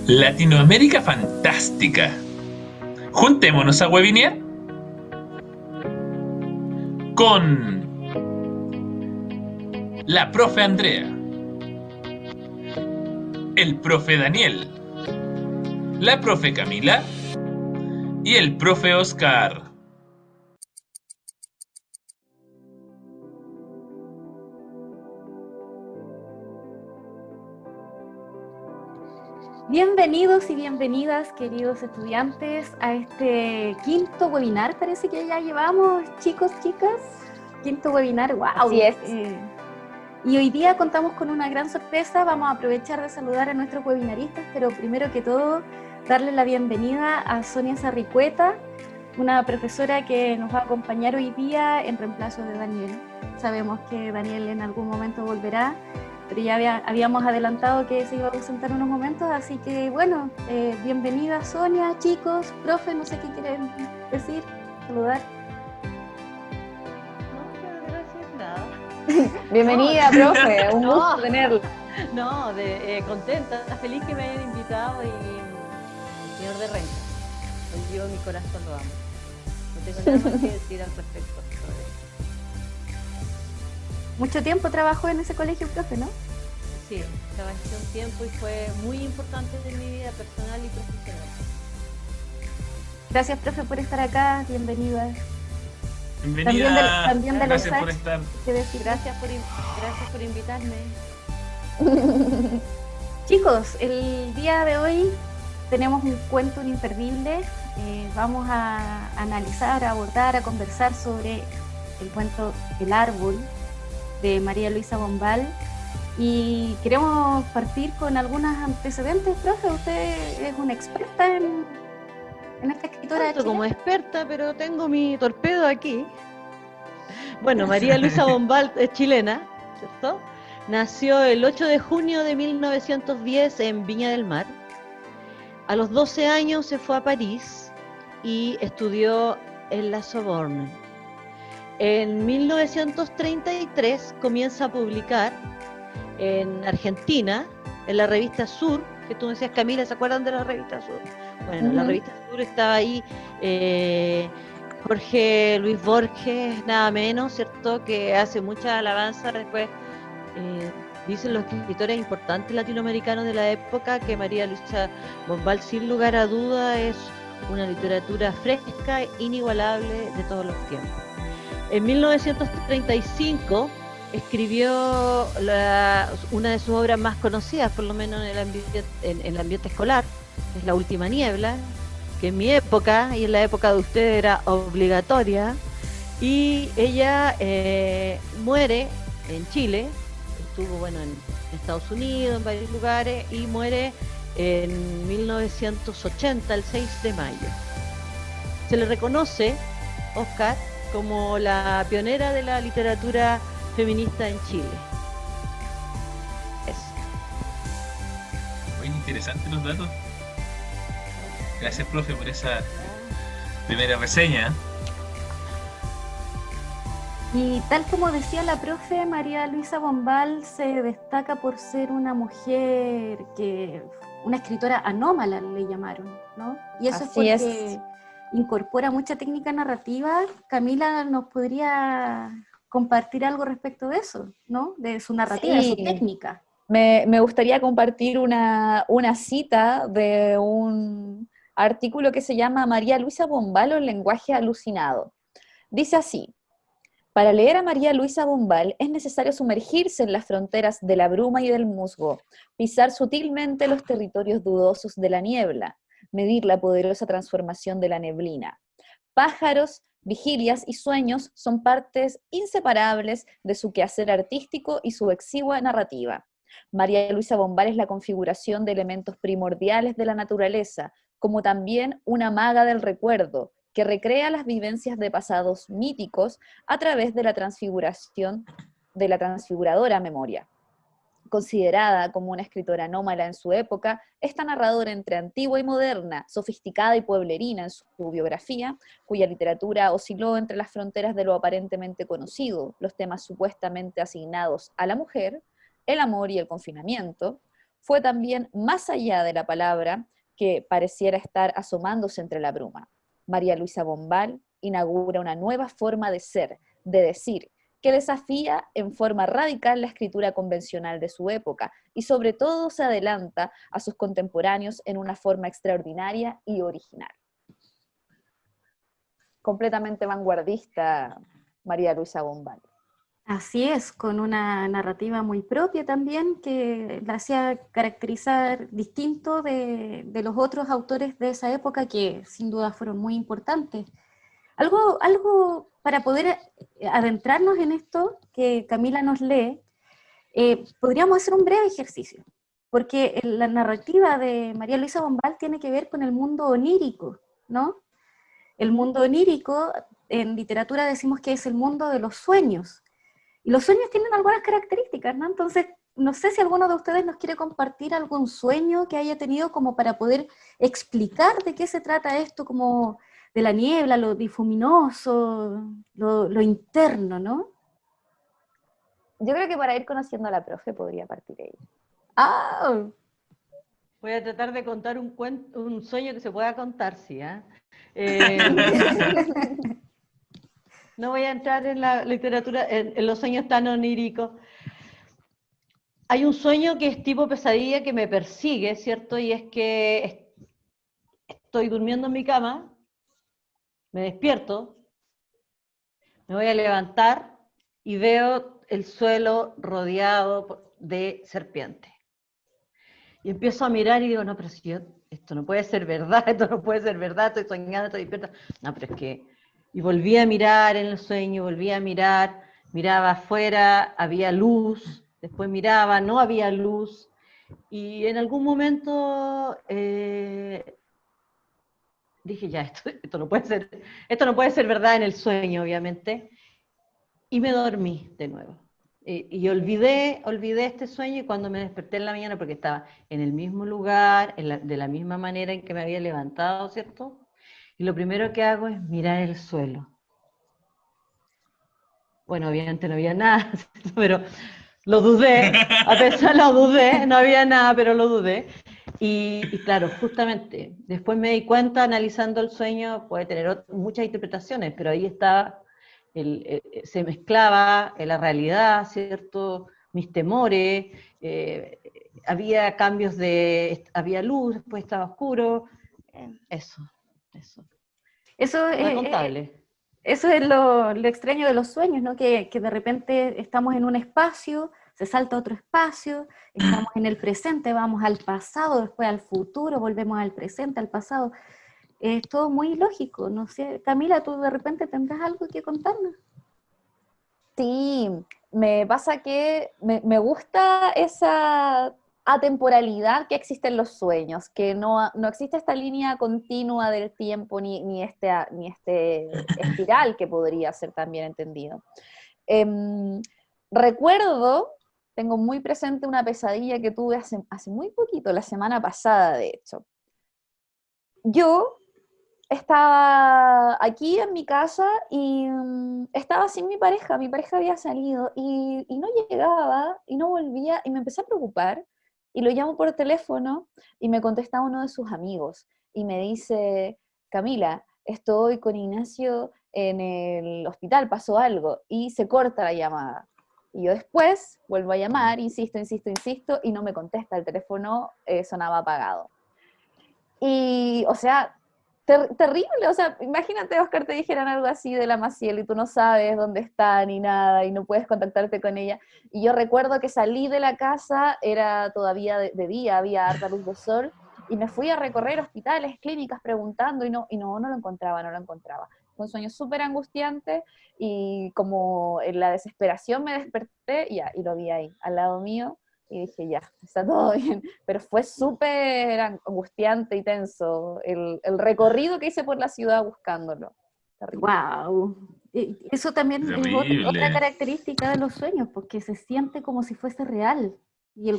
Latinoamérica fantástica. Juntémonos a webinear con la profe Andrea, el profe Daniel, la profe Camila y el profe Oscar. Bienvenidos y bienvenidas, queridos estudiantes, a este quinto webinar. Parece que ya llevamos, chicos, chicas, quinto webinar. ¡Wow! Así es. Y hoy día contamos con una gran sorpresa. Vamos a aprovechar de saludar a nuestros webinaristas, pero primero que todo, darle la bienvenida a Sonia Sarricueta, una profesora que nos va a acompañar hoy día en reemplazo de Daniel. Sabemos que Daniel en algún momento volverá, pero ya habíamos adelantado que se iba a ausentar unos momentos, así que bueno, bienvenida Sonia, chicos, profe, no sé qué quieren decir, saludar. No, gracias, nada. Bienvenida, profe, un gusto No. tenerla. No, contenta, feliz que me hayan invitado y el señor de Renca. Hoy yo mi corazón lo amo. No tengo nada más que decir al respecto sobre eso. Mucho tiempo trabajó en ese colegio, profe, ¿no? Sí, trabajé un tiempo y fue muy importante en mi vida personal y profesional. Gracias, profe, por estar acá, bienvenida. Bienvenida. También de los Gracias por estar. Gracias por invitarme. Chicos, el día de hoy tenemos un cuento imperdible. Vamos a analizar, a abordar, a conversar sobre el cuento El Árbol de María Luisa Bombal. Y queremos partir con algunos antecedentes. Profe, usted es una experta en esta escritora Tanto como chilena. experta, pero tengo mi torpedo aquí. Bueno, María Luisa Bombal es chilena, ¿cierto? Nació el 8 de junio de 1910 en Viña del Mar. A los 12 años se fue a París y estudió en la Sorbonne. En 1933 comienza a publicar en Argentina, en la revista Sur, que tú decías, Camila, ¿se acuerdan de la revista Sur? Bueno, la revista Sur estaba ahí, Jorge Luis Borges, nada menos, ¿cierto? Que hace mucha alabanza. Después dicen los escritores importantes latinoamericanos de la época que María Luisa Bombal, sin lugar a duda, es una literatura fresca, inigualable de todos los tiempos. En 1935 escribió una de sus obras más conocidas, por lo menos en el ambiente escolar, que es La Última Niebla, que en mi época y en la época de usted era obligatoria, y ella muere en Chile, estuvo en Estados Unidos, en varios lugares, y muere en 1980, el 6 de mayo. Se le reconoce, Oscar, como la pionera de la literatura feminista en Chile. Eso. Muy interesantes los datos. Gracias, profe, por esa primera reseña. Y tal como decía la profe, María Luisa Bombal se destaca por ser una mujer una escritora anómala, le llamaron, ¿no? Y eso Así es porque incorpora mucha técnica narrativa. Camila nos podría compartir algo respecto de eso, ¿no? De su narrativa, de su técnica. Me gustaría compartir una cita de un artículo que se llama María Luisa Bombal o el lenguaje alucinado. Dice así: para leer a María Luisa Bombal es necesario sumergirse en las fronteras de la bruma y del musgo, pisar sutilmente los territorios dudosos de la niebla, medir la poderosa transformación de la neblina. Pájaros, vigilias y sueños son partes inseparables de su quehacer artístico y su exigua narrativa. María Luisa Bombal es la configuración de elementos primordiales de la naturaleza, como también una maga del recuerdo, que recrea las vivencias de pasados míticos a través de la transfiguración de la transfiguradora memoria. Considerada como una escritora anómala en su época, esta narradora entre antigua y moderna, sofisticada y pueblerina en su biografía, cuya literatura osciló entre las fronteras de lo aparentemente conocido, los temas supuestamente asignados a la mujer, el amor y el confinamiento, fue también más allá de la palabra que pareciera estar asomándose entre la bruma. María Luisa Bombal inaugura una nueva forma de ser, de decir, que desafía en forma radical la escritura convencional de su época y sobre todo se adelanta a sus contemporáneos en una forma extraordinaria y original. Completamente vanguardista María Luisa Bombal. Así es, con una narrativa muy propia también que la hacía caracterizar distinto de los otros autores de esa época que sin duda fueron muy importantes. Algo para poder adentrarnos en esto que Camila nos lee, podríamos hacer un breve ejercicio, porque la narrativa de María Luisa Bombal tiene que ver con el mundo onírico, ¿no? El mundo onírico, en literatura decimos que es el mundo de los sueños, y los sueños tienen algunas características, ¿no? Entonces, no sé si alguno de ustedes nos quiere compartir algún sueño que haya tenido como para poder explicar de qué se trata esto, como de la niebla, lo difuminoso, lo interno, ¿no? Yo creo que para ir conociendo a la profe podría partir ella. ¡Ah! Voy a tratar de contar un sueño que se pueda contar, sí, no voy a entrar en la literatura, en los sueños tan oníricos. Hay un sueño que es tipo pesadilla que me persigue, ¿cierto? Y es que estoy durmiendo en mi cama, me despierto, me voy a levantar y veo el suelo rodeado de serpientes. Y empiezo a mirar y digo, no, pero si esto no puede ser verdad, esto no puede ser verdad, estoy soñando, estoy despierta. No, pero es que... Y volví a mirar en el sueño, miraba afuera, había luz, después miraba, no había luz, y en algún momento dije, ya, esto no puede ser verdad en el sueño, obviamente, y me dormí de nuevo. Y olvidé este sueño, y cuando me desperté en la mañana, porque estaba en el mismo lugar, de la misma manera en que me había levantado, ¿cierto? Y lo primero que hago es mirar el suelo. Bueno, obviamente no había nada, pero lo dudé, a pesar lo dudé, no había nada, pero lo dudé. Y claro, justamente, después me di cuenta, analizando el sueño, puede tener muchas interpretaciones, pero ahí estaba, se mezclaba la realidad, ¿cierto? Mis temores, había cambios había luz, después estaba oscuro, eso. Eso Fue contable. Eso es lo extraño de los sueños, ¿no? Que de repente estamos en un espacio, se salta a otro espacio, estamos en el presente, vamos al pasado, después al futuro, volvemos al presente, al pasado. Es todo muy lógico, no sé. Camila, ¿tú de repente tendrás algo que contarnos? Sí, me pasa que me gusta esa atemporalidad que existe en los sueños, que no existe esta línea continua del tiempo ni este espiral que podría ser también entendido. Recuerdo, tengo muy presente una pesadilla que tuve hace muy poquito, la semana pasada de hecho. Yo estaba aquí en mi casa y estaba sin mi pareja había salido y no llegaba y no volvía y me empecé a preocupar y lo llamo por teléfono y me contesta uno de sus amigos y me dice, Camila, estoy con Ignacio en el hospital, pasó algo, y se corta la llamada. Y yo después vuelvo a llamar, insisto, y no me contesta, el teléfono sonaba apagado. Y, o sea, terrible, o sea, imagínate, Oscar, te dijeran algo así de la Maciel y tú no sabes dónde está ni nada y no puedes contactarte con ella. Y yo recuerdo que salí de la casa, era todavía de día, había harta luz de sol, y me fui a recorrer hospitales, clínicas preguntando y no lo encontraba. Fue un sueño súper angustiante y como en la desesperación me desperté y lo vi ahí, al lado mío, y dije, ya, está todo bien. Pero fue súper angustiante y tenso el recorrido que hice por la ciudad buscándolo. ¡Wow! Eso también es Terrible. otra característica de los sueños, porque se siente como si fuese real. Y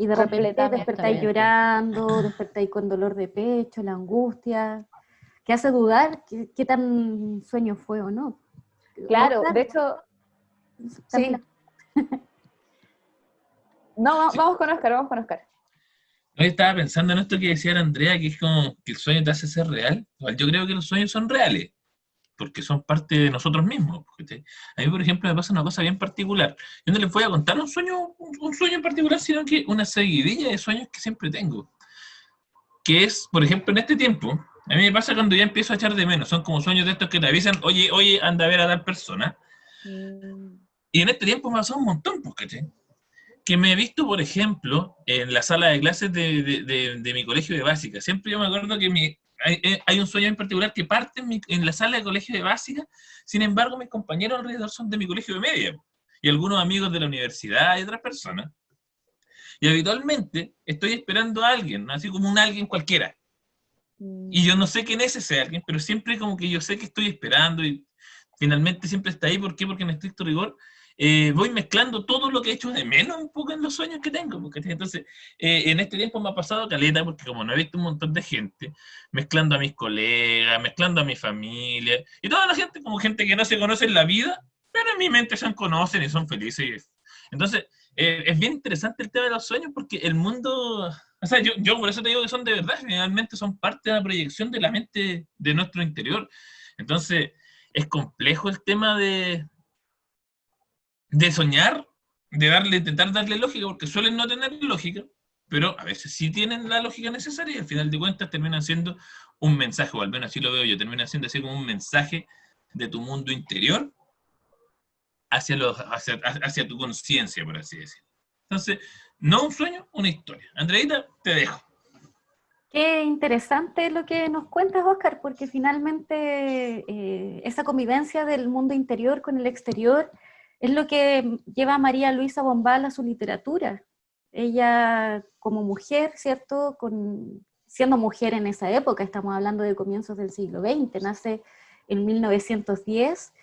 de repente despertáis llorando, despertáis con dolor de pecho, la angustia, que hace dudar qué tan sueño fue o no. Claro, Oscar, de hecho, Camila. sí. No, vamos con Oscar. Hoy estaba pensando en esto que decía la Andrea, que es como que el sueño te hace ser real. Igual yo creo que los sueños son reales, porque son parte de nosotros mismos. A mí, por ejemplo, me pasa una cosa bien particular. Yo no les voy a contar un sueño en particular, sino que una seguidilla de sueños que siempre tengo. Que es, por ejemplo, en este tiempo, a mí me pasa cuando ya empiezo a echar de menos. Son como sueños de estos que te avisan, oye, oye, anda a ver a tal persona. Y en este tiempo me ha pasado un montón, ¿cachai? Que me he visto, por ejemplo, en la sala de clases de mi colegio de básica. Siempre yo me acuerdo que hay un sueño en particular que parte en la sala de colegio de básica. Sin embargo, mis compañeros alrededor son de mi colegio de media y algunos amigos de la universidad y otras personas. Y habitualmente estoy esperando a alguien, así como un alguien cualquiera. Y yo no sé quién es ese alguien, pero siempre como que yo sé que estoy esperando y finalmente siempre está ahí. ¿Por qué? Porque en estricto rigor voy mezclando todo lo que he hecho de menos un poco en los sueños que tengo. Entonces, en este tiempo me ha pasado caleta, porque como no he visto un montón de gente, mezclando a mis colegas, mezclando a mi familia, y toda la gente como gente que no se conoce en la vida, pero en mi mente se conocen y son felices. Entonces, es bien interesante el tema de los sueños, porque el mundo... O sea, yo por eso te digo que son de verdad, generalmente son parte de la proyección de la mente de nuestro interior. Entonces, es complejo el tema de soñar, intentar darle lógica, porque suelen no tener lógica, pero a veces sí tienen la lógica necesaria y al final de cuentas terminan siendo un mensaje, o al menos así lo veo yo, terminan siendo así como un mensaje de tu mundo interior hacia tu conciencia, por así decirlo. Entonces, no un sueño, una historia. Andreita, te dejo. Qué interesante lo que nos cuentas, Oscar, porque finalmente esa convivencia del mundo interior con el exterior es lo que lleva a María Luisa Bombal a su literatura. Ella como mujer, ¿cierto? Siendo mujer en esa época, estamos hablando de comienzos del siglo XX, nace en 1910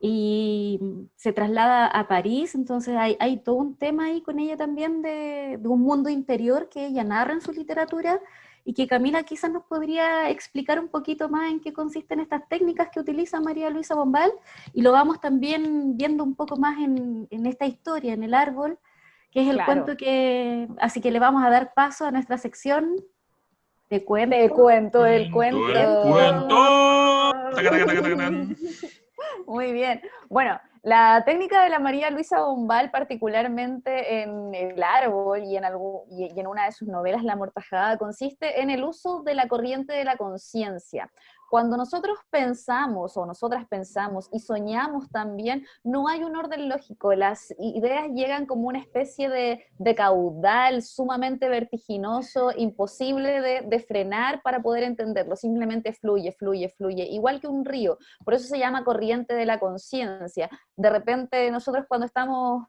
y se traslada a París, entonces hay todo un tema ahí con ella también de un mundo interior que ella narra en su literatura y que Camila quizás nos podría explicar un poquito más en qué consisten estas técnicas que utiliza María Luisa Bombal, y lo vamos también viendo un poco más en esta historia, en El Árbol, que es el cuento que... Así que le vamos a dar paso a nuestra sección de cuento. El cuento. El cuento. Muy bien. Bueno, la técnica de la María Luisa Bombal, particularmente en El Árbol y en una de sus novelas, La Amortajada, consiste en el uso de la corriente de la conciencia. Cuando nosotros pensamos, o nosotras pensamos, y soñamos también, no hay un orden lógico. Las ideas llegan como una especie de caudal sumamente vertiginoso, imposible de frenar para poder entenderlo. Simplemente fluye, fluye, fluye, igual que un río. Por eso se llama corriente de la conciencia. De repente nosotros cuando estamos,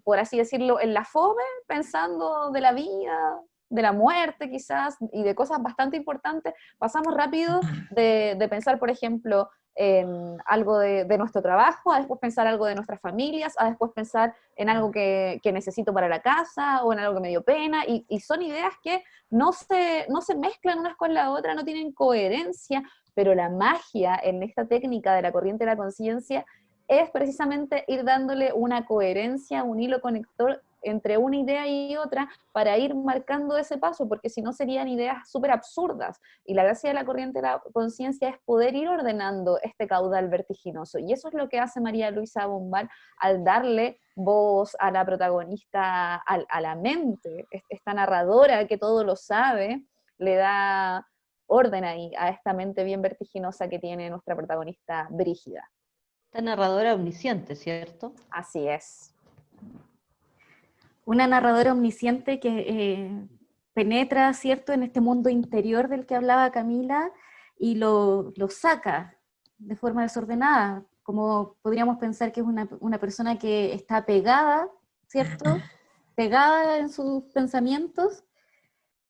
por así decirlo, en la fome, pensando de la vida, de la muerte quizás, y de cosas bastante importantes, pasamos rápido de pensar, por ejemplo, en algo de nuestro trabajo, a después pensar algo de nuestras familias, a después pensar en algo que necesito para la casa, o en algo que me dio pena, y son ideas que no se mezclan unas con la otra, no tienen coherencia, pero la magia en esta técnica de la corriente de la conciencia es precisamente ir dándole una coherencia, un hilo conector entre una idea y otra para ir marcando ese paso, porque si no serían ideas súper absurdas. Y la gracia de la corriente de la conciencia es poder ir ordenando este caudal vertiginoso. Y eso es lo que hace María Luisa Bombal al darle voz a la protagonista, a la mente, esta narradora que todo lo sabe, le da orden ahí a esta mente bien vertiginosa que tiene nuestra protagonista Brígida. Esta narradora omnisciente, ¿cierto? Así es. Una narradora omnisciente que penetra, ¿cierto?, en este mundo interior del que hablaba Camila y lo saca de forma desordenada, como podríamos pensar que es una persona que está pegada, ¿cierto?, pegada en sus pensamientos,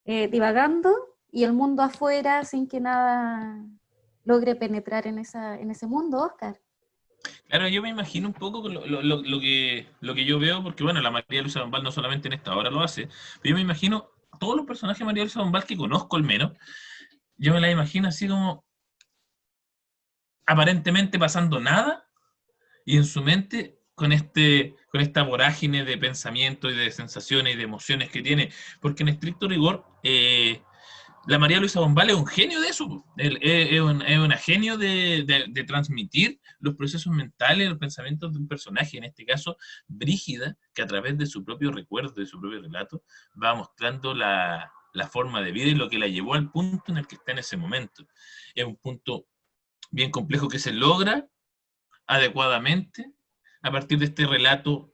divagando, y el mundo afuera sin que nada logre penetrar en ese mundo, Oscar. Claro, yo me imagino un poco lo que yo veo, porque bueno, la María Luisa Bombal no solamente en esta obra lo hace, pero yo me imagino todos los personajes de María Luisa Bombal que conozco al menos, yo me la imagino así como aparentemente pasando nada, y en su mente con esta vorágine de pensamiento y de sensaciones y de emociones que tiene, porque en estricto rigor, la María Luisa Bombal es un genio de eso, es una genio de transmitir los procesos mentales, los pensamientos de un personaje, en este caso Brígida, que a través de su propio recuerdo, de su propio relato, va mostrando la forma de vida y lo que la llevó al punto en el que está en ese momento. Es un punto bien complejo que se logra adecuadamente a partir de este relato,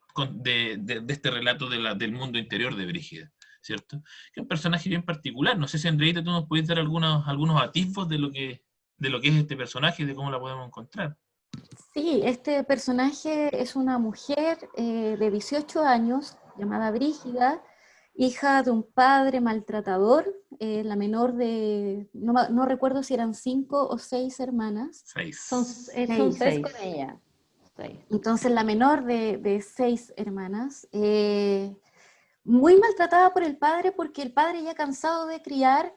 este relato del mundo interior de Brígida, ¿cierto? Que es un personaje bien particular. No sé si, Andreita, tú nos puedes dar algunos atisbos de lo que es este personaje y de cómo la podemos encontrar. Sí, este personaje es una mujer de 18 años, llamada Brígida, hija de un padre maltratador, la menor de, no recuerdo si eran 5 o 6 hermanas. Son Seis seis. con ella. Seis. Entonces la menor de 6 hermanas, muy maltratada por el padre, porque el padre, ya cansado de criar,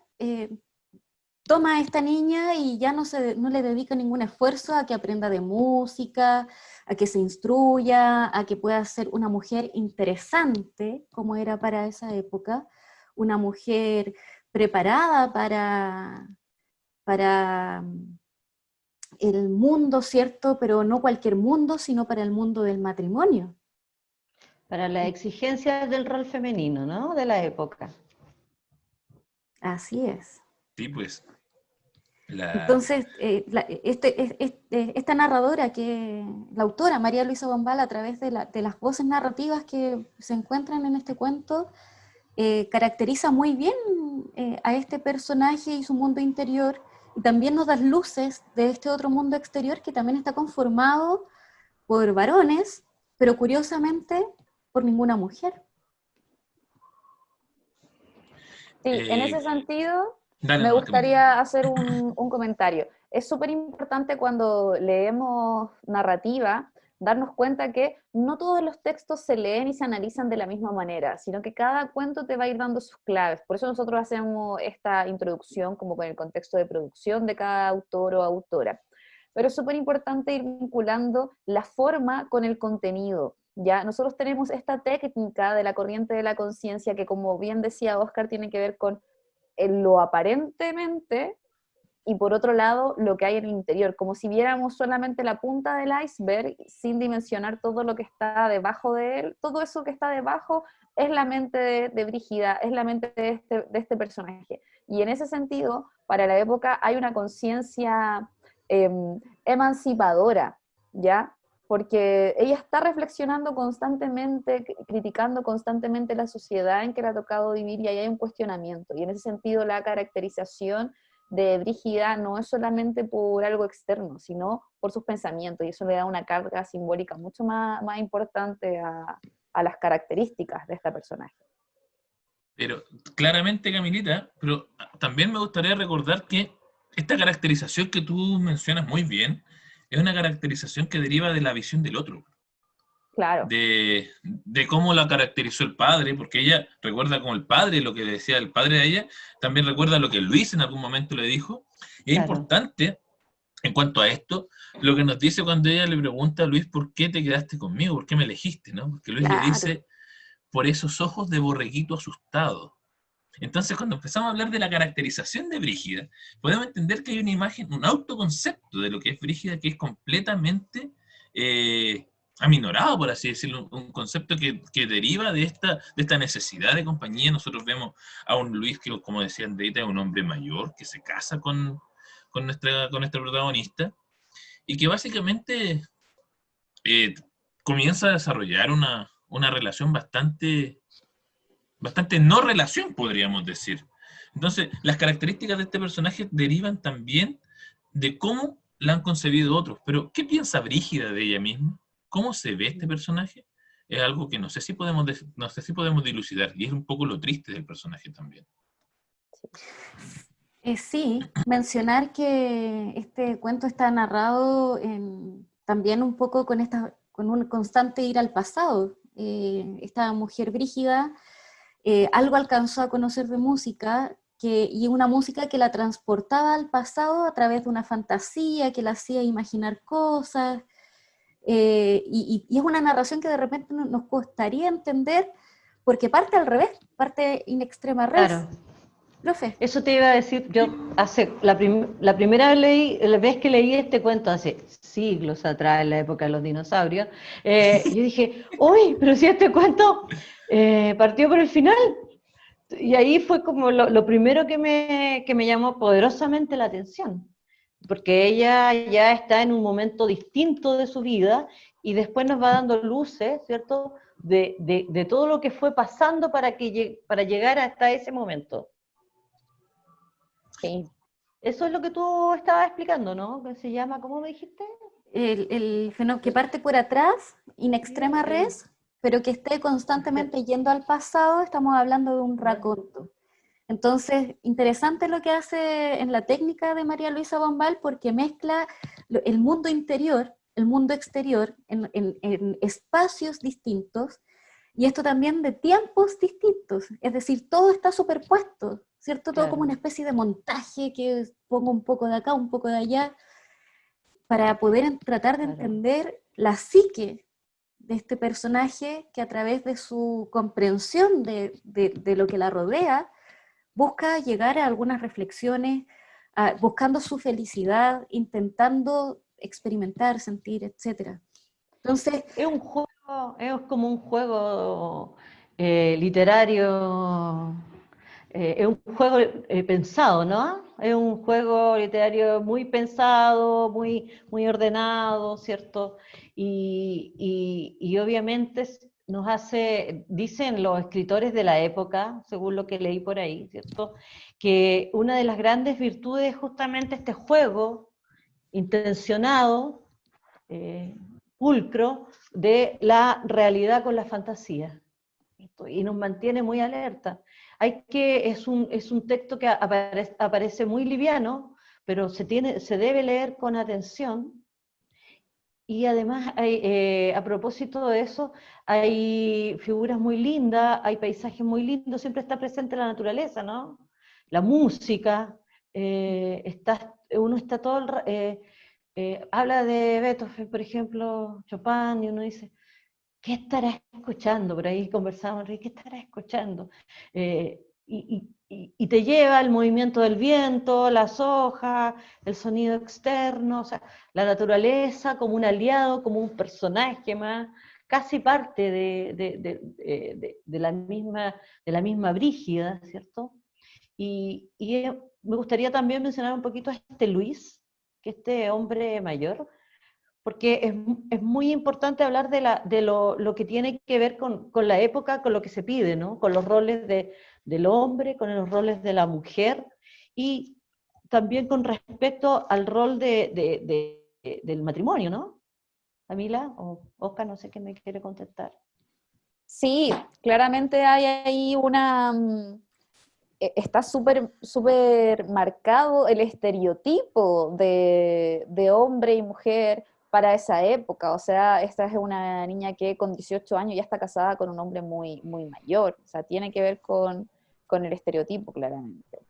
toma a esta niña y ya no le dedica ningún esfuerzo a que aprenda de música, a que se instruya, a que pueda ser una mujer interesante, como era para esa época, una mujer preparada para el mundo, ¿cierto? Pero no cualquier mundo, sino para el mundo del matrimonio. Para las exigencias del rol femenino, ¿no? De la época. Así es. Sí, pues. Entonces, esta narradora, la autora María Luisa Bombal, a través de las voces narrativas que se encuentran en este cuento, caracteriza muy bien a este personaje y su mundo interior, y también nos da luces de este otro mundo exterior que también está conformado por varones, pero curiosamente por ninguna mujer. Sí, en ese sentido, Dale, me no, gustaría hacer un comentario. Es súper importante cuando leemos narrativa darnos cuenta que no todos los textos se leen y se analizan de la misma manera, sino que cada cuento te va a ir dando sus claves. Por eso nosotros hacemos esta introducción como con el contexto de producción de cada autor o autora. Pero es súper importante ir vinculando la forma con el contenido. ¿Ya? Nosotros tenemos esta técnica de la corriente de la conciencia que, como bien decía Oscar, tiene que ver con lo aparentemente y por otro lado lo que hay en el interior, como si viéramos solamente la punta del iceberg sin dimensionar todo lo que está debajo de él. Todo eso que está debajo es la mente de Brígida, es la mente de este personaje. Y en ese sentido, para la época hay una conciencia emancipadora, ¿ya? Porque ella está reflexionando constantemente, criticando constantemente la sociedad en que le ha tocado vivir, y ahí hay un cuestionamiento. Y en ese sentido la caracterización de Brígida no es solamente por algo externo, sino por sus pensamientos, y eso le da una carga simbólica mucho más importante a las características de esta personaje. Pero claramente, Camilita, pero también me gustaría recordar que esta caracterización que tú mencionas muy bien es una caracterización que deriva de la visión del otro. Claro. De cómo la caracterizó el padre, porque ella recuerda como el padre, lo que decía el padre de ella, también recuerda lo que Luis en algún momento le dijo. Y es importante, en cuanto a esto, lo que nos dice cuando ella le pregunta a Luis, ¿por qué te quedaste conmigo? ¿Por qué me elegiste? ¿No? Porque Luis le dice, por esos ojos de borreguito asustado. Entonces, cuando empezamos a hablar de la caracterización de Brígida, podemos entender que hay una imagen, un autoconcepto de lo que es Brígida que es completamente aminorado, por así decirlo, un concepto que deriva de esta necesidad de compañía. Nosotros vemos a un Luis que, como decía Andreita, es un hombre mayor que se casa con nuestra protagonista y que básicamente comienza a desarrollar una relación bastante no relación, podríamos decir. Entonces, las características de este personaje derivan también de cómo la han concebido otros. Pero, ¿qué piensa Brígida de ella misma? ¿Cómo se ve este personaje? Es algo que no sé si podemos dilucidar, y es un poco lo triste del personaje también. Sí, mencionar que este cuento está narrado también un poco con un constante ir al pasado. Esta mujer Brígida algo alcanzó a conocer de música, y una música que la transportaba al pasado a través de una fantasía, que la hacía imaginar cosas, y es una narración que de repente nos costaría entender porque parte al revés, parte in extrema res. Claro. Profe. Eso te iba a decir, yo hace la primera vez que leí este cuento, hace siglos atrás, en la época de los dinosaurios, yo dije, uy, pero si este cuento partió por el final. Y ahí fue como lo primero que me llamó poderosamente la atención, porque ella ya está en un momento distinto de su vida y después nos va dando luces, ¿cierto?, de todo lo que fue pasando para llegar hasta ese momento. Sí. Eso es lo que tú estabas explicando, ¿no? Que se llama, ¿cómo me dijiste? El fenómeno que parte por atrás, in extrema res, pero que esté constantemente yendo al pasado, estamos hablando de un raconto. Entonces, interesante lo que hace en la técnica de María Luisa Bombal, porque mezcla el mundo interior, el mundo exterior, en espacios distintos, y esto también de tiempos distintos, es decir, todo está superpuesto, ¿cierto? Todo como una especie de montaje que pongo un poco de acá, un poco de allá, para poder tratar de entender la psique de este personaje que a través de su comprensión de lo que la rodea, busca llegar a algunas reflexiones, buscando su felicidad, intentando experimentar, sentir, etc. Entonces, es como un juego literario, es un juego pensado, ¿no? Es un juego literario muy pensado, muy ordenado, ¿cierto? Y obviamente nos hace, dicen los escritores de la época, según lo que leí por ahí, ¿cierto?, que una de las grandes virtudes es justamente este juego intencionado, pulcro, de la realidad con la fantasía. Y nos mantiene muy alerta. Es un texto que aparece muy liviano, pero se debe leer con atención. Y además, a propósito de eso, hay figuras muy lindas, hay paisajes muy lindos, siempre está presente la naturaleza, ¿no? La música, uno está todo habla de Beethoven, por ejemplo, Chopin, y uno dice, ¿qué estará escuchando? Por ahí conversamos, ¿qué estará escuchando? Y te lleva el movimiento del viento, las hojas, el sonido externo, o sea, la naturaleza como un aliado, como un personaje más, casi parte de la misma Brígida, ¿cierto? Y me gustaría también mencionar un poquito a este Luis, que este hombre mayor, porque es muy importante hablar de lo que tiene que ver con la época, con lo que se pide, ¿no? Con los roles del hombre, con los roles de la mujer, y también con respecto al rol del matrimonio, ¿no? Camila o Oscar, no sé qué me quiere contestar. Sí, claramente hay ahí está súper marcado el estereotipo de hombre y mujer para esa época. O sea, esta es una niña que con 18 años ya está casada con un hombre muy, muy mayor. O sea, tiene que ver con el estereotipo, claramente.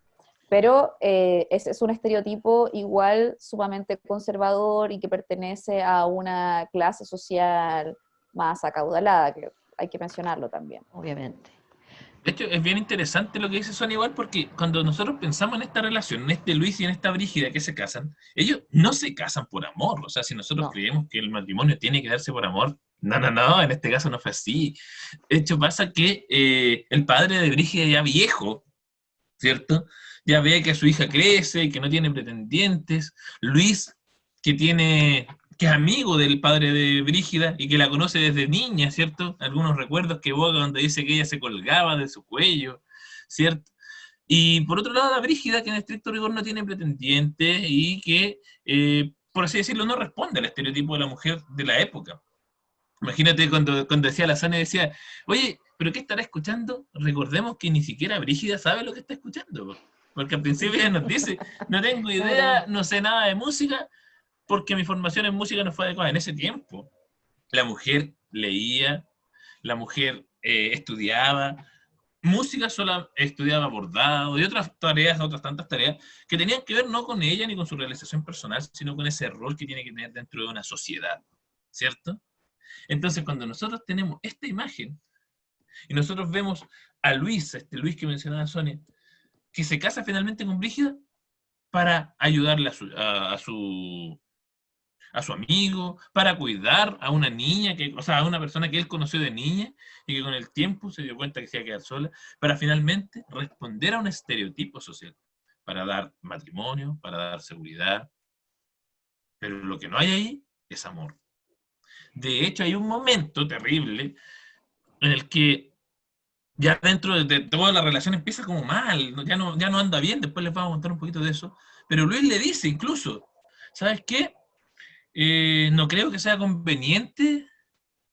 Pero ese es un estereotipo igual sumamente conservador y que pertenece a una clase social más acaudalada, que hay que mencionarlo también. Obviamente. De hecho, es bien interesante lo que dice Sonia igual, porque cuando nosotros pensamos en esta relación, en este Luis y en esta Brígida que se casan, ellos no se casan por amor. O sea, si nosotros creemos que el matrimonio tiene que darse por amor, no, en este caso no fue así. De hecho, pasa que el padre de Brígida ya viejo, ¿cierto? Ya ve que su hija crece, que no tiene pretendientes. Luis, que es amigo del padre de Brígida y que la conoce desde niña, ¿cierto? Algunos recuerdos que evoca donde dice que ella se colgaba de su cuello, ¿cierto? Y por otro lado, la Brígida, que en estricto rigor no tiene pretendientes y que, por así decirlo, no responde al estereotipo de la mujer de la época. Imagínate cuando decía la Sonia, decía, oye, ¿pero qué estará escuchando? Recordemos que ni siquiera Brígida sabe lo que está escuchando, porque al principio ella nos dice, no tengo idea, no sé nada de música, porque mi formación en música no fue adecuada. En ese tiempo, la mujer leía, la mujer estudiaba, música sola estudiaba bordado y otras tareas, otras tantas tareas, que tenían que ver no con ella ni con su realización personal, sino con ese rol que tiene que tener dentro de una sociedad, ¿cierto? Entonces, cuando nosotros tenemos esta imagen, y nosotros vemos a Luis, Luis que mencionaba Sonia, que se casa finalmente con Brígida para ayudarle a su amigo, para cuidar a una niña, o sea, a una persona que él conoció de niña y que con el tiempo se dio cuenta que se iba a quedar sola, para finalmente responder a un estereotipo social, para dar matrimonio, para dar seguridad. Pero lo que no hay ahí es amor. De hecho, hay un momento terrible en el que ya dentro de toda la relación empieza como mal, ya no anda bien, después les vamos a contar un poquito de eso, pero Luis le dice incluso, ¿sabes qué? No creo que sea conveniente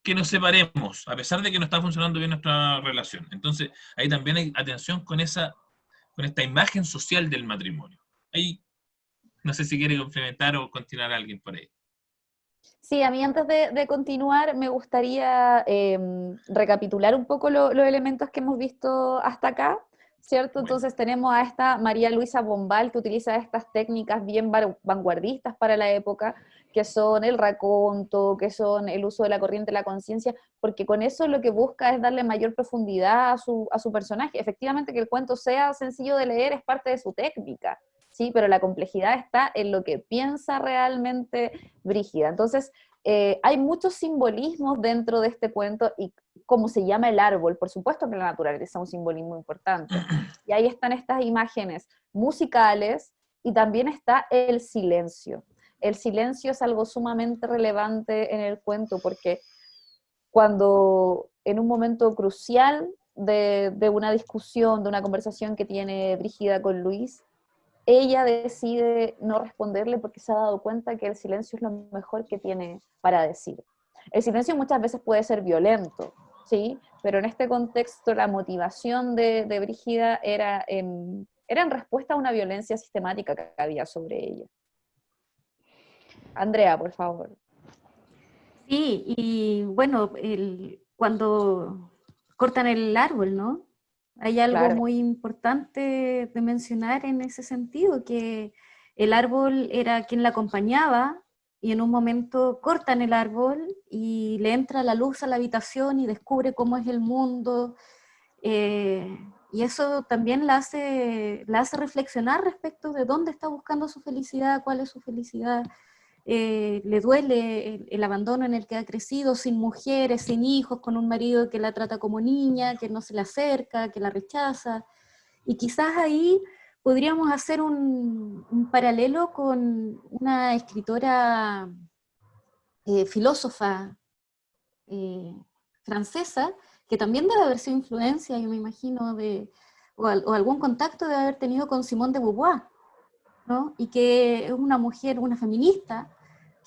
que nos separemos, a pesar de que no está funcionando bien nuestra relación. Entonces, ahí también hay atención con esta imagen social del matrimonio. Ahí, no sé si quiere complementar o continuar alguien por ahí. Sí, a mí antes de continuar me gustaría recapitular un poco los elementos que hemos visto hasta acá, ¿cierto? Bueno. Entonces tenemos a esta María Luisa Bombal que utiliza estas técnicas bien vanguardistas para la época, que son el raconto, que son el uso de la corriente de la conciencia, porque con eso lo que busca es darle mayor profundidad a su personaje. Efectivamente, que el cuento sea sencillo de leer es parte de su técnica, ¿sí? Pero la complejidad está en lo que piensa realmente Brígida. Entonces, hay muchos simbolismos dentro de este cuento y cómo se llama el árbol, por supuesto que la naturaleza es un simbolismo importante. Y ahí están estas imágenes musicales y también está el silencio. El silencio es algo sumamente relevante en el cuento porque cuando en un momento crucial de una discusión, de una conversación que tiene Brígida con Luis, ella decide no responderle porque se ha dado cuenta que el silencio es lo mejor que tiene para decir. El silencio muchas veces puede ser violento, ¿sí? Pero en este contexto la motivación de Brígida era en respuesta a una violencia sistemática que había sobre ella. Andrea, por favor. Sí, y bueno, cuando cortan el árbol, ¿no? Hay algo Claro. muy importante de mencionar en ese sentido, que el árbol era quien la acompañaba y en un momento cortan el árbol y le entra la luz a la habitación y descubre cómo es el mundo. Y eso también la hace reflexionar respecto de dónde está buscando su felicidad, cuál es su felicidad. Le duele el abandono en el que ha crecido, sin mujeres, sin hijos, con un marido que la trata como niña, que no se le acerca, que la rechaza. Y quizás ahí podríamos hacer un paralelo con una escritora filósofa francesa, que también debe haber sido influencia, yo me imagino, o algún contacto debe haber tenido con Simone de Beauvoir, ¿no? Y que es una mujer, una feminista,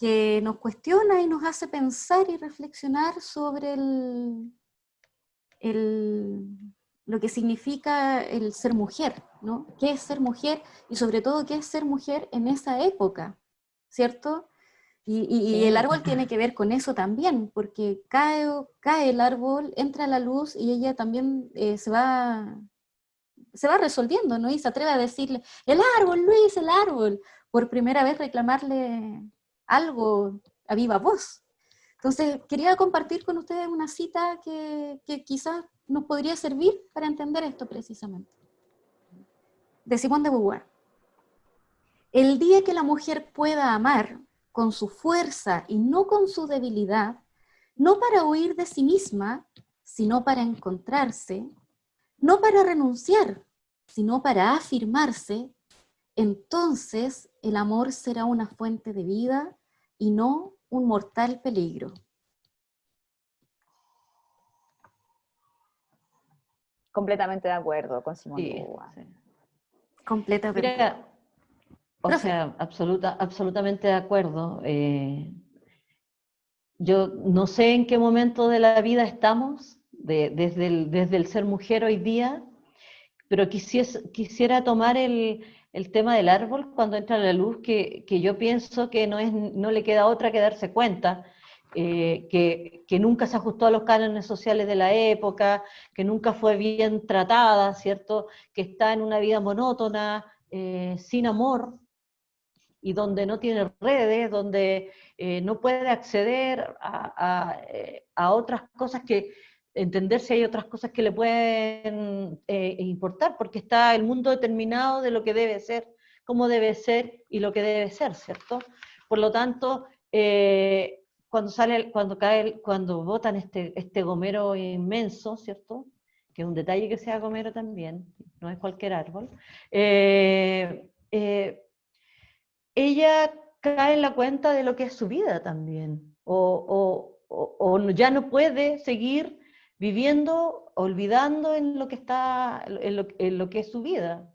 que nos cuestiona y nos hace pensar y reflexionar sobre lo que significa el ser mujer, ¿no? ¿Qué es ser mujer? Y sobre todo, ¿qué es ser mujer en esa época? ¿Cierto? Y el árbol tiene que ver con eso también, porque cae el árbol, entra la luz y ella también se va resolviendo, ¿no? Y se atreve a decirle, el árbol, Luis, el árbol, por primera vez reclamarle algo a viva voz. Entonces, quería compartir con ustedes una cita que quizás nos podría servir para entender esto precisamente. De Simone de Beauvoir. El día que la mujer pueda amar con su fuerza y no con su debilidad, no para huir de sí misma, sino para encontrarse, no para renunciar, sino para afirmarse, entonces el amor será una fuente de vida y no un mortal peligro. Completamente de acuerdo con Simone de Sí, Beauvoir. sí. Completamente. Mira, o Profe. sea, absolutamente de acuerdo. Yo no sé en qué momento de la vida estamos, desde el ser mujer hoy día, pero quisiera tomar el tema del árbol cuando entra la luz, que yo pienso que no le queda otra que darse cuenta, que nunca se ajustó a los cánones sociales de la época, que nunca fue bien tratada, ¿cierto? Que está en una vida monótona, sin amor, y donde no tiene redes, donde no puede acceder a otras cosas que, entender si hay otras cosas que le pueden importar, porque está el mundo determinado de lo que debe ser, cómo debe ser y lo que debe ser, ¿cierto? Por lo tanto, cuando botan este gomero inmenso, ¿cierto? Que es un detalle que sea gomero también, no es cualquier árbol, ella cae en la cuenta de lo que es su vida también, o ya no puede seguir viviendo, olvidando en lo que está, en lo que es su vida,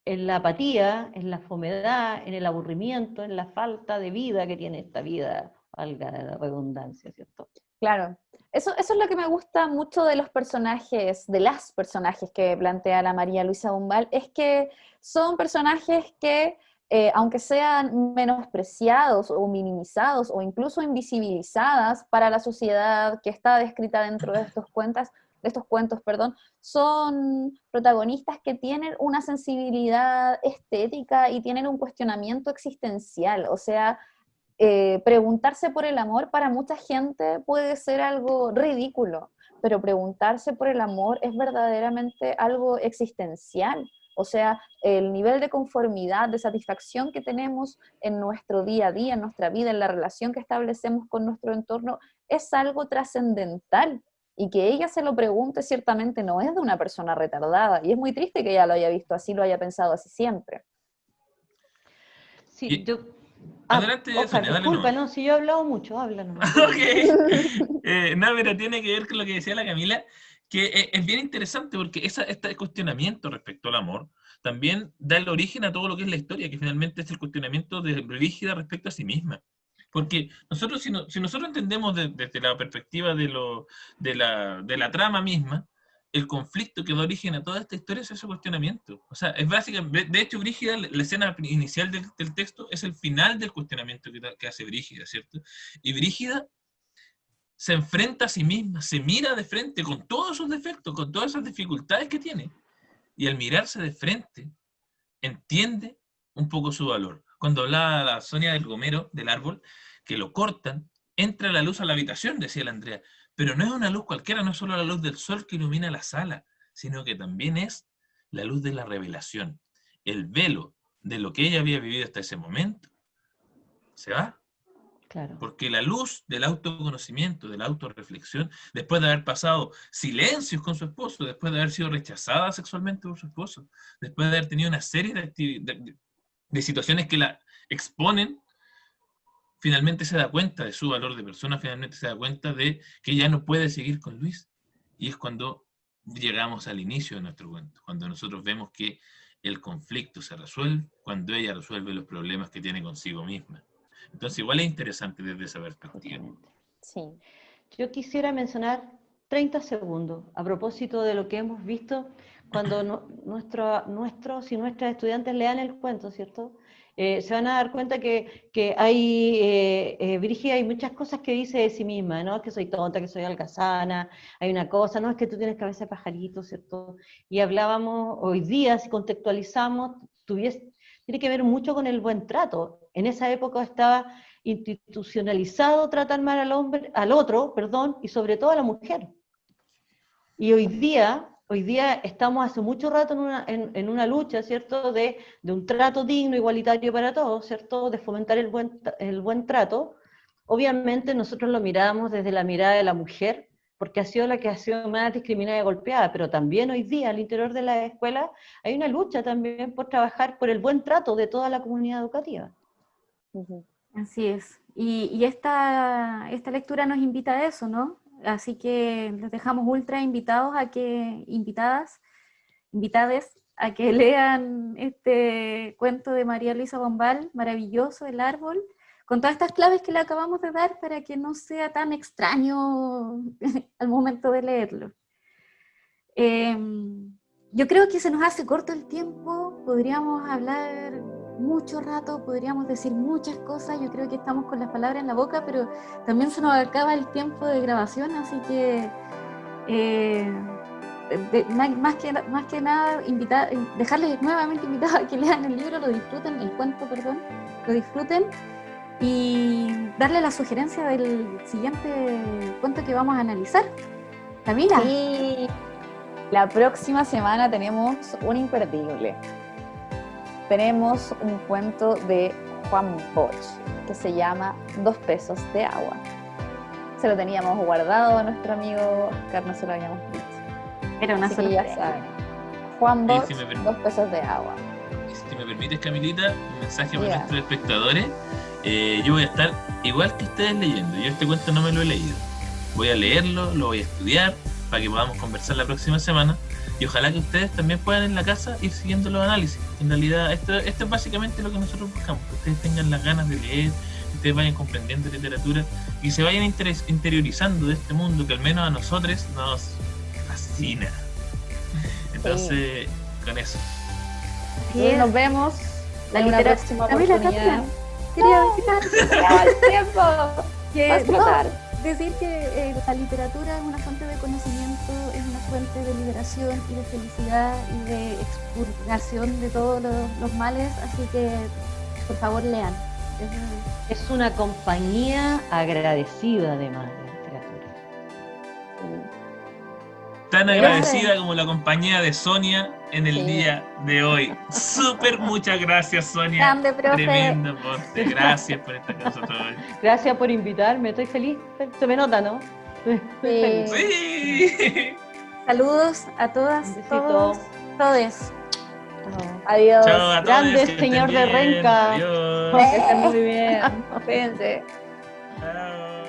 en la apatía, en la fomedad, en el aburrimiento, en la falta de vida que tiene esta vida, valga la redundancia, ¿cierto? Claro. Eso es lo que me gusta mucho de los personajes, de las personajes que plantea la María Luisa Bombal, es que son personajes que, aunque sean menospreciados o minimizados o incluso invisibilizadas para la sociedad que está descrita dentro de estos cuentos, son protagonistas que tienen una sensibilidad estética y tienen un cuestionamiento existencial. O sea, preguntarse por el amor para mucha gente puede ser algo ridículo, pero preguntarse por el amor es verdaderamente algo existencial. O sea, el nivel de conformidad, de satisfacción que tenemos en nuestro día a día, en nuestra vida, en la relación que establecemos con nuestro entorno, es algo trascendental. Y que ella se lo pregunte ciertamente no es de una persona retardada. Y es muy triste que ella lo haya visto así, lo haya pensado así siempre. Sí, yo... Adelante, Oscar, Sonia, dale disculpa, nomás. no, si yo he hablado mucho, habla nomás. Ok. No, pero tiene que ver con lo que decía la Camila, que es bien interesante porque este cuestionamiento respecto al amor también da el origen a todo lo que es la historia, que finalmente es el cuestionamiento de Brígida respecto a sí misma. Porque nosotros, si nosotros entendemos desde la perspectiva de la trama misma, el conflicto que da origen a toda esta historia es ese cuestionamiento. O sea, es básicamente, de hecho, Brígida, la escena inicial del texto es el final del cuestionamiento que hace Brígida, ¿cierto? Y Brígida se enfrenta a sí misma, se mira de frente con todos sus defectos, con todas esas dificultades que tiene, y al mirarse de frente, entiende un poco su valor. Cuando hablaba la Sonia del gomero, del árbol, que lo cortan, entra la luz a la habitación, decía la Andrea, pero no es una luz cualquiera, no es solo la luz del sol que ilumina la sala, sino que también es la luz de la revelación. El velo de lo que ella había vivido hasta ese momento se va. Claro. Porque la luz del autoconocimiento, de la autorreflexión, después de haber pasado silencios con su esposo, después de haber sido rechazada sexualmente por su esposo, después de haber tenido una serie de situaciones que la exponen, finalmente se da cuenta de su valor de persona, finalmente se da cuenta de que ya no puede seguir con Luis. Y es cuando llegamos al inicio de nuestro cuento, cuando nosotros vemos que el conflicto se resuelve, cuando ella resuelve los problemas que tiene consigo misma. Entonces igual es interesante desde esa perspectiva. Justamente. Sí. Yo quisiera mencionar 30 segundos a propósito de lo que hemos visto cuando nuestros y nuestras estudiantes lean el cuento, ¿cierto? Se van a dar cuenta que hay, Brígida, hay muchas cosas que dice de sí misma, ¿no? Que soy tonta, que soy holgazana, hay una cosa, no es que tú tienes cabeza de pajarito, ¿cierto? Y hablábamos hoy día, si contextualizamos, tiene que ver mucho con el buen trato. En esa época estaba institucionalizado tratar mal al otro, y sobre todo a la mujer. Y hoy día estamos hace mucho rato en una lucha, ¿cierto?, de un trato digno, igualitario para todos, ¿cierto?, de fomentar el buen trato. Obviamente nosotros lo miramos desde la mirada de la mujer, porque ha sido la que ha sido más discriminada y golpeada, pero también hoy día al interior de la escuela hay una lucha también por trabajar por el buen trato de toda la comunidad educativa. Uh-huh. Así es. Y esta lectura nos invita a eso, ¿no? Así que les dejamos ultra invitadas a que lean este cuento de María Luisa Bombal, maravilloso, El árbol, con todas estas claves que le acabamos de dar para que no sea tan extraño al momento de leerlo. Yo creo que se nos hace corto el tiempo, podríamos hablar mucho rato, podríamos decir muchas cosas, yo creo que estamos con las palabras en la boca, pero también se nos acaba el tiempo de grabación, así que más que nada, dejarles nuevamente invitados a que lean el libro, el cuento, perdón, lo disfruten y darle la sugerencia del siguiente cuento que vamos a analizar. Camila. Y la próxima semana tenemos un imperdible. Tenemos un cuento de Juan Bosch que se llama 2 pesos de agua. Se lo teníamos guardado a nuestro amigo Oscar, no se lo habíamos dicho. Era una Así que ya sorpresa. saben. Juan Bosch, Sí, sí, 2 pesos de agua. Si me permites, Camilita, un mensaje para Ya. nuestros espectadores. Yo voy a estar igual que ustedes leyendo. Yo este cuento no me lo he leído. Voy a leerlo, lo voy a estudiar para que podamos conversar la próxima semana. Y ojalá que ustedes también puedan en la casa ir siguiendo los análisis. En realidad, esto es básicamente lo que nosotros buscamos. Que ustedes tengan las ganas de leer, que ustedes vayan comprendiendo literatura y se vayan interiorizando de este mundo que al menos a nosotros nos fascina. Entonces, con eso. Así Nos es. vemos La en una literatura. próxima Camila, oportunidad. Quería decir ¡Ya, el tiempo! que, Va a explotar. decir que la literatura es una fuente de conocimiento, es una fuente de liberación y de felicidad y de expurgación de todos los males, así que por favor lean. Es una compañía agradecida además de literatura. Tan Gracias. agradecida como la compañía de Sonia en el Sí. día de hoy. Súper, muchas gracias, Sonia. Grande, profe. Tremendo aporte. Gracias por estar con nosotros hoy. Gracias por invitarme, estoy feliz. Se me nota, ¿no? Estoy feliz. Sí. Saludos a todas, Un besito. todos, todes. Adiós. Chao a todos. Grande que estén señor de bien. Renca. Adiós. Que estén muy bien. Cuídense. Chao.